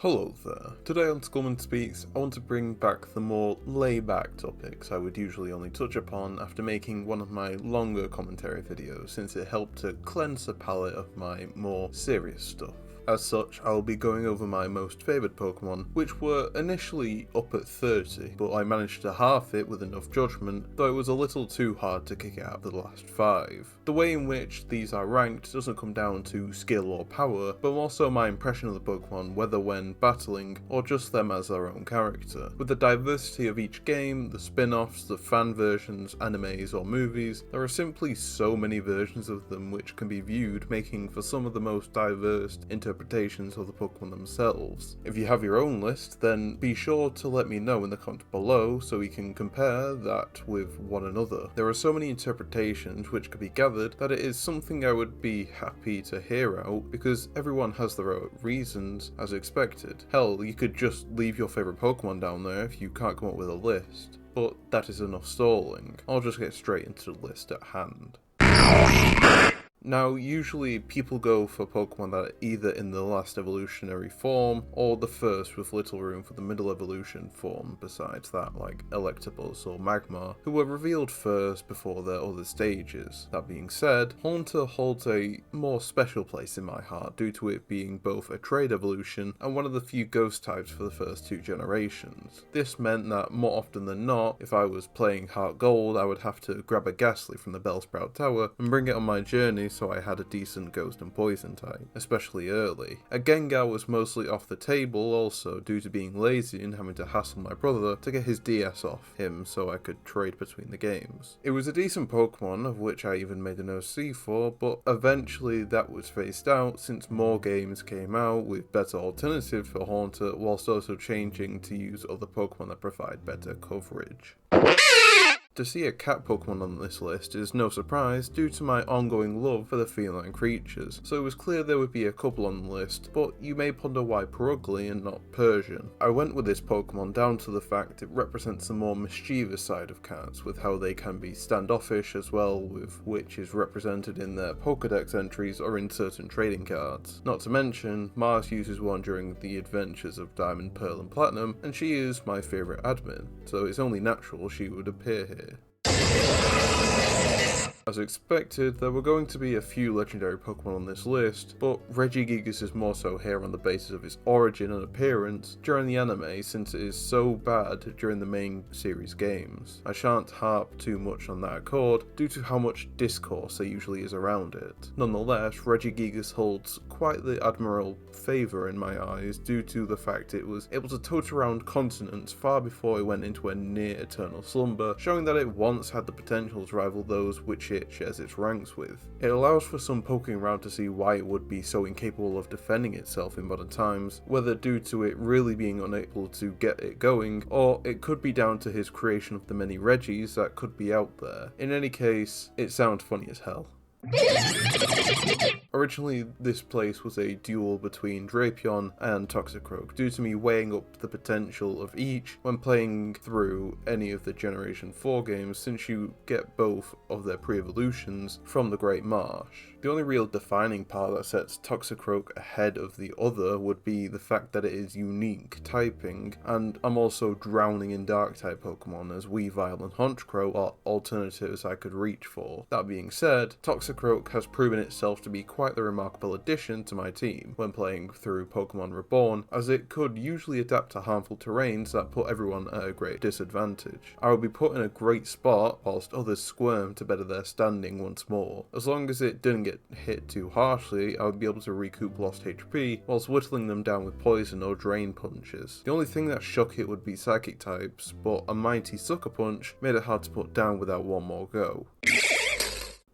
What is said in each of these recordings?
Hello there. Today on Skullman Speaks, I want to bring back the more laid-back topics I would usually only touch upon after making one of my longer commentary videos, since it helped to cleanse the palate of my more serious stuff. As such, I'll be going over my most favoured Pokemon, which were initially up at 30, but I managed to half it with enough judgment, though it was a little too hard to kick out the last 5. The way in which these are ranked doesn't come down to skill or power, but also my impression of the Pokemon, whether when battling, or just them as their own character. With the diversity of each game, the spin-offs, the fan versions, animes or movies, there are simply so many versions of them which can be viewed, making for some of the most diverse interpretations of the Pokemon themselves. If you have your own list, then be sure to let me know in the comments below so we can compare that with one another. There are so many interpretations which could be gathered that it is something I would be happy to hear out, because everyone has their own reasons, as expected. Hell, you could just leave your favourite Pokemon down there if you can't come up with a list. But that is enough stalling. I'll just get straight into the list at hand. Now, usually people go for Pokemon that are either in the last evolutionary form, or the first with little room for the middle evolution form besides that, like Electabuzz or Magmar, who were revealed first before their other stages. That being said, Haunter holds a more special place in my heart due to it being both a trade evolution and one of the few ghost types for the first 2 generations. This meant that more often than not, if I was playing Heart Gold, I would have to grab a Ghastly from the Bellsprout Tower and bring it on my journey so I had a decent ghost and poison type, especially early. A Gengar was mostly off the table also due to being lazy and having to hassle my brother to get his DS off him so I could trade between the games. It was a decent Pokemon, of which I even made an OC for, but eventually that was phased out since more games came out with better alternatives for Haunter, whilst also changing to use other Pokemon that provide better coverage. To see a cat Pokemon on this list is no surprise due to my ongoing love for the feline creatures, so it was clear there would be a couple on the list, but you may ponder why Purugly and not Persian. I went with this Pokemon down to the fact it represents the more mischievous side of cats, with how they can be standoffish as well, with which is represented in their Pokédex entries or in certain trading cards. Not to mention, Mars uses one during the adventures of Diamond, Pearl and Platinum, and she is my favourite admin, so it's only natural she would appear here. As expected, there were going to be a few legendary Pokemon on this list, but Regigigas is more so here on the basis of its origin and appearance during the anime, since it is so bad during the main series games. I shan't harp too much on that accord due to how much discourse there usually is around it. Nonetheless, Regigigas holds quite the admirable favour in my eyes due to the fact it was able to tote around continents far before it went into a near eternal slumber, showing that it once had the potential to rival those which it shares its ranks with. It allows for some poking around to see why it would be so incapable of defending itself in modern times, whether due to it really being unable to get it going, or it could be down to his creation of the many Regis that could be out there. In any case, it sounds funny as hell. Originally, this place was a duel between Drapion and Toxicroak, due to me weighing up the potential of each when playing through any of the Generation 4 games, since you get both of their pre-evolutions from the Great Marsh. The only real defining part that sets Toxicroak ahead of the other would be the fact that it is unique typing, and I'm also drowning in Dark-type Pokemon, as Weavile and Honchkrow are alternatives I could reach for. That being said, Toxicroak has proven itself to be quite the remarkable addition to my team when playing through Pokemon Reborn, as it could usually adapt to harmful terrains that put everyone at a great disadvantage. I would be put in a great spot whilst others squirm to better their standing once more. As long as it didn't get hit too harshly, I would be able to recoup lost HP whilst whittling them down with poison or drain punches. The only thing that shook it would be psychic types, but a mighty Sucker Punch made it hard to put down without one more go.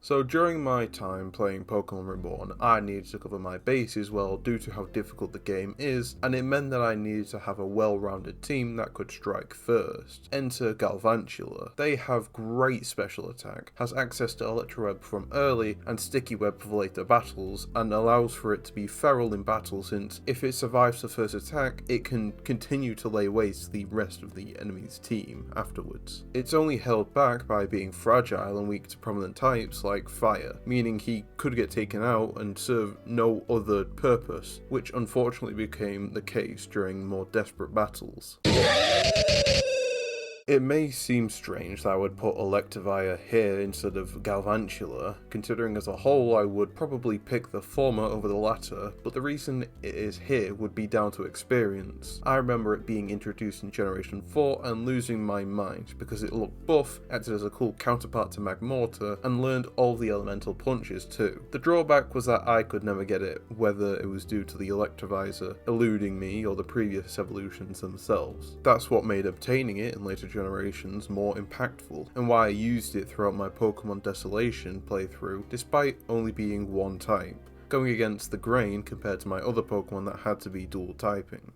So during my time playing Pokemon Reborn, I needed to cover my bases well due to how difficult the game is, and it meant that I needed to have a well-rounded team that could strike first. Enter Galvantula. They have great special attack, has access to Electro Web from early and Sticky Web for later battles, and allows for it to be feral in battle, since if it survives the first attack, it can continue to lay waste to the rest of the enemy's team afterwards. It's only held back by being fragile and weak to prominent types like like fire, meaning he could get taken out and serve no other purpose, which unfortunately became the case during more desperate battles. It may seem strange that I would put Electivire here instead of Galvantula, considering as a whole I would probably pick the former over the latter, but the reason it is here would be down to experience. I remember it being introduced in Generation 4 and losing my mind because it looked buff, acted as a cool counterpart to Magmortar, and learned all the elemental punches too. The drawback was that I could never get it, whether it was due to the Electivire eluding me or the previous evolutions themselves. That's what made obtaining it in later generations more impactful, and why I used it throughout my Pokemon Desolation playthrough, despite only being one type, going against the grain compared to my other Pokemon that had to be dual typing.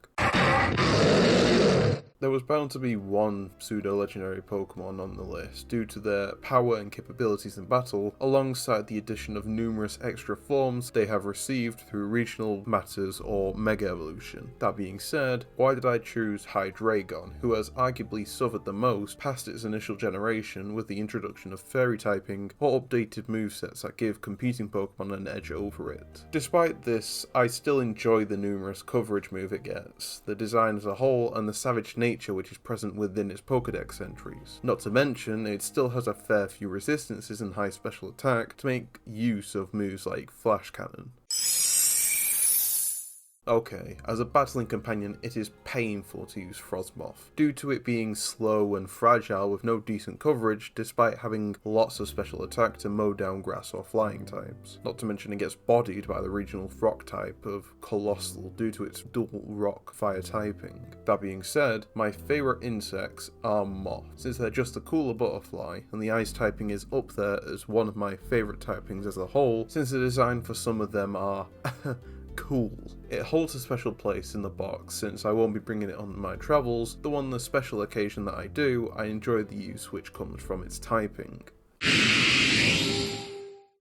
There was bound to be one pseudo-legendary Pokemon on the list due to their power and capabilities in battle, alongside the addition of numerous extra forms they have received through regional matters or Mega Evolution. That being said, why did I choose Hydreigon, who has arguably suffered the most past its initial generation with the introduction of Fairy typing or updated movesets that give competing Pokemon an edge over it? Despite this, I still enjoy the numerous coverage move it gets, the design as a whole, and the savage nature which is present within its Pokédex entries. Not to mention, it still has a fair few resistances and high special attack to make use of moves like Flash Cannon. Okay, as a battling companion it is painful to use Frostmoth, due to it being slow and fragile with no decent coverage despite having lots of special attack to mow down grass or flying types. Not to mention it gets bodied by the regional rock type of Colossal due to its dual rock fire typing. That being said, my favourite insects are moths, since they're just a cooler butterfly, and the ice typing is up there as one of my favourite typings as a whole, since the design for some of them are cool. It holds a special place in the box since I won't be bringing it on my travels, though on the special occasion that I do, I enjoy the use which comes from its typing.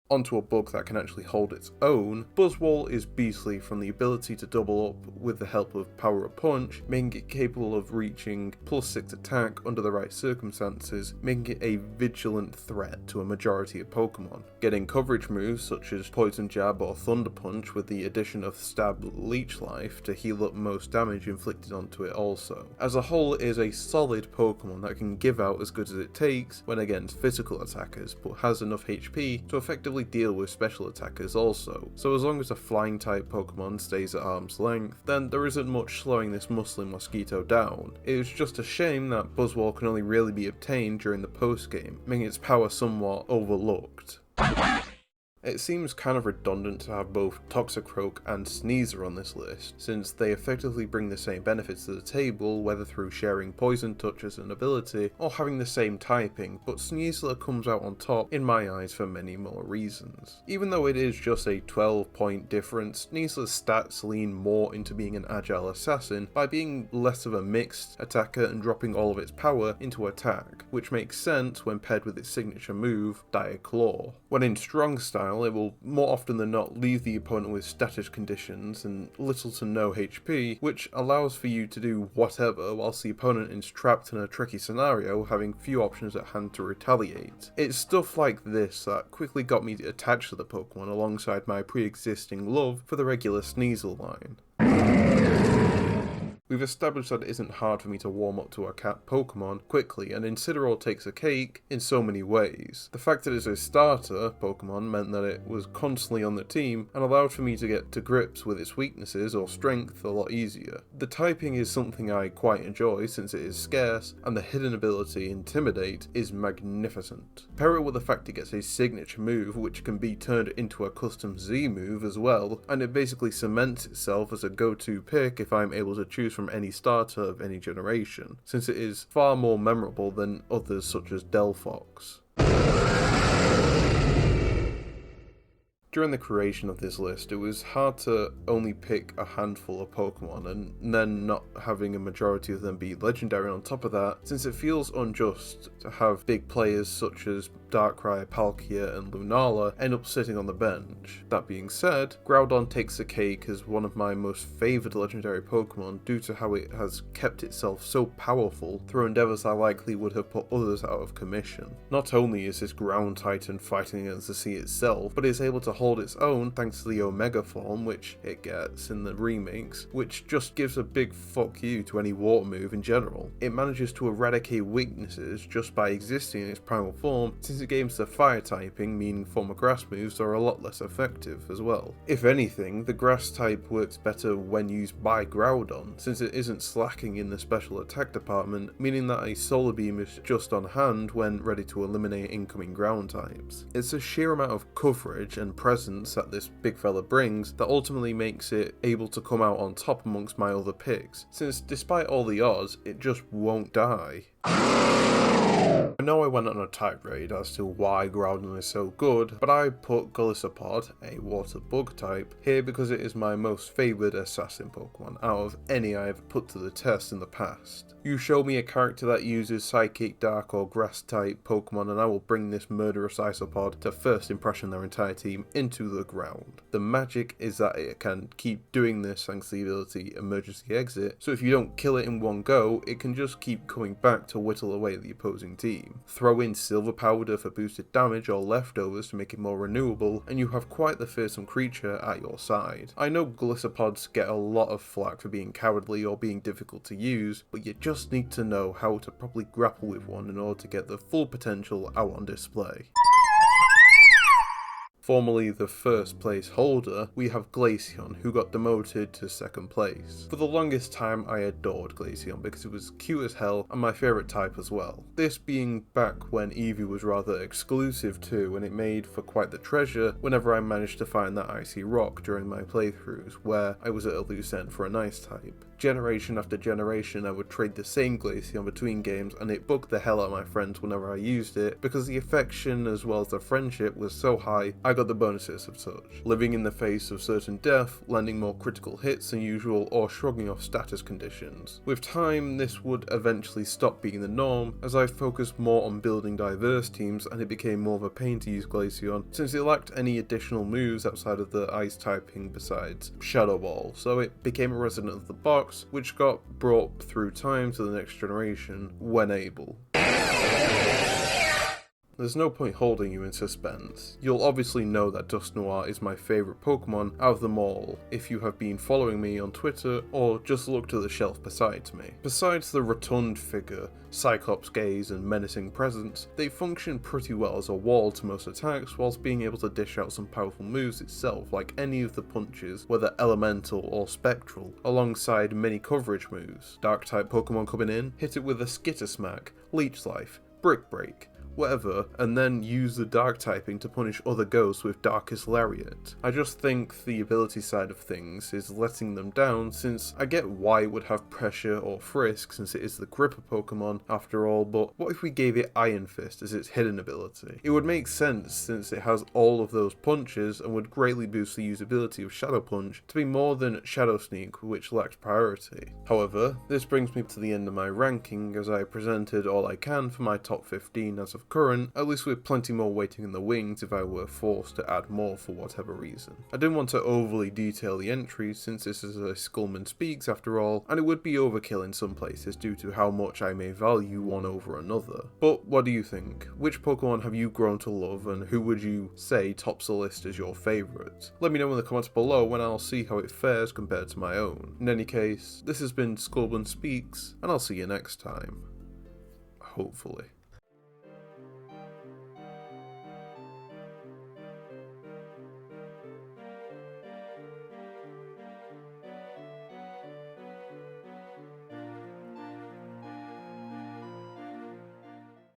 Onto a bug that can actually hold its own, Buzzwall is beastly from the ability to double up with the help of Power Up Punch, making it capable of reaching +6 attack under the right circumstances, making it a vigilant threat to a majority of Pokemon. Getting coverage moves such as Poison Jab or Thunder Punch with the addition of Stab Leech Life to heal up most damage inflicted onto it also. As a whole, it is a solid Pokemon that can give out as good as it takes when against physical attackers, but has enough HP to effectively deal with special attackers also, so as long as a flying type Pokemon stays at arm's length, then there isn't much slowing this muscling mosquito down. It is just a shame that Buzzwall can only really be obtained during the post game, making its power somewhat overlooked. It seems kind of redundant to have both Toxicroak and Sneezler on this list, since they effectively bring the same benefits to the table, whether through sharing Poison Touch as an ability or having the same typing, but Sneezler comes out on top in my eyes for many more reasons. Even though it is just a 12-point difference, Sneezler's stats lean more into being an agile assassin by being less of a mixed attacker and dropping all of its power into attack, which makes sense when paired with its signature move, Dire Claw. When in strong style, it will more often than not leave the opponent with status conditions and little to no HP, which allows for you to do whatever whilst the opponent is trapped in a tricky scenario, having few options at hand to retaliate. It's stuff like this that quickly got me attached to the Pokemon alongside my pre-existing love for the regular Sneasel line. We've established that it isn't hard for me to warm up to a cat Pokemon quickly, and Incidoral takes a cake in so many ways. The fact that it's a starter Pokemon meant that it was constantly on the team and allowed for me to get to grips with its weaknesses or strength a lot easier. The typing is something I quite enjoy since it is scarce, and the hidden ability Intimidate is magnificent. Pair it with the fact it gets a signature move which can be turned into a custom Z move as well, and it basically cements itself as a go-to pick if I'm able to choose from any starter of any generation, since it is far more memorable than others such as Delphox. During the creation of this list, it was hard to only pick a handful of Pokemon and then not having a majority of them be legendary on top of that, since it feels unjust to have big players such as Darkrai, Palkia and Lunala end up sitting on the bench. That being said, Groudon takes the cake as one of my most favoured legendary Pokemon due to how it has kept itself so powerful through endeavours that likely would have put others out of commission. Not only is this ground titan fighting against the sea itself, but it's able to hold its own thanks to the Omega form which it gets in the remakes, which just gives a big fuck you to any water move in general. It manages to eradicate weaknesses just by existing in its primal form, since it gains the fire typing, meaning former grass moves are a lot less effective as well. If anything, the grass type works better when used by Groudon, since it isn't slacking in the special attack department, meaning that a solar beam is just on hand when ready to eliminate incoming ground types. It's the sheer amount of coverage and presence that this big fella brings that ultimately makes it able to come out on top amongst my other picks, since despite all the odds, it just won't die. I know I went on a tirade as to why Groudon is so good, but I put Gullisopod, a water bug type, here because it is my most favoured assassin Pokemon out of any I have put to the test in the past. You show me a character that uses Psychic, Dark or Grass type Pokemon and I will bring this murderous Isopod to first impression their entire team into the ground. The magic is that it can keep doing this thanks to the ability Emergency Exit, so if you don't kill it in one go, it can just keep coming back to whittle away the opposing team. Throw in Silver Powder for boosted damage or leftovers to make it more renewable, and you have quite the fearsome creature at your side. I know Gullisopods get a lot of flack for being cowardly or being difficult to use, but you just need to know how to properly grapple with one in order to get the full potential out on display. Formerly the first place holder, we have Glaceon, who got demoted to second place. For the longest time I adored Glaceon because it was cute as hell and my favourite type as well. This being back when Eevee was rather exclusive too, and it made for quite the treasure whenever I managed to find that icy rock during my playthroughs where I was at a loose end for a nice type. Generation after generation I would trade the same Glaceon between games and it bugged the hell out of my friends whenever I used it because the affection as well as the friendship was so high I got the bonuses of such. Living in the face of certain death, landing more critical hits than usual or shrugging off status conditions. With time this would eventually stop being the norm as I focused more on building diverse teams and it became more of a pain to use Glaceon since it lacked any additional moves outside of the ice typing besides Shadow Ball, so it became a resident of the box which got brought through time to the next generation when able. There's no point holding you in suspense. You'll obviously know that Dusk Noir is my favourite Pokemon out of them all if you have been following me on Twitter or just looked at the shelf beside me. Besides the rotund figure, Cyclops gaze and menacing presence, they function pretty well as a wall to most attacks whilst being able to dish out some powerful moves itself like any of the punches, whether elemental or spectral, alongside many coverage moves. Dark type Pokemon coming in, hit it with a Skitter Smack, Leech Life, Brick Break, whatever, and then use the dark typing to punish other ghosts with Darkest Lariat. I just think the ability side of things is letting them down since I get why it would have pressure or frisk since it is the gripper Pokemon after all, but what if we gave it Iron Fist as its hidden ability? It would make sense since it has all of those punches and would greatly boost the usability of Shadow Punch to be more than Shadow Sneak, which lacks priority. However, this brings me to the end of my ranking as I presented all I can for my top 15 as of current, at least with plenty more waiting in the wings if I were forced to add more for whatever reason. I didn't want to overly detail the entries since this is a Skullman Speaks after all, and it would be overkill in some places due to how much I may value one over another. But what do you think? Which Pokemon have you grown to love and who would you say tops the list as your favourite? Let me know in the comments below and I'll see how it fares compared to my own. In any case, this has been Skullman Speaks and I'll see you next time. Hopefully.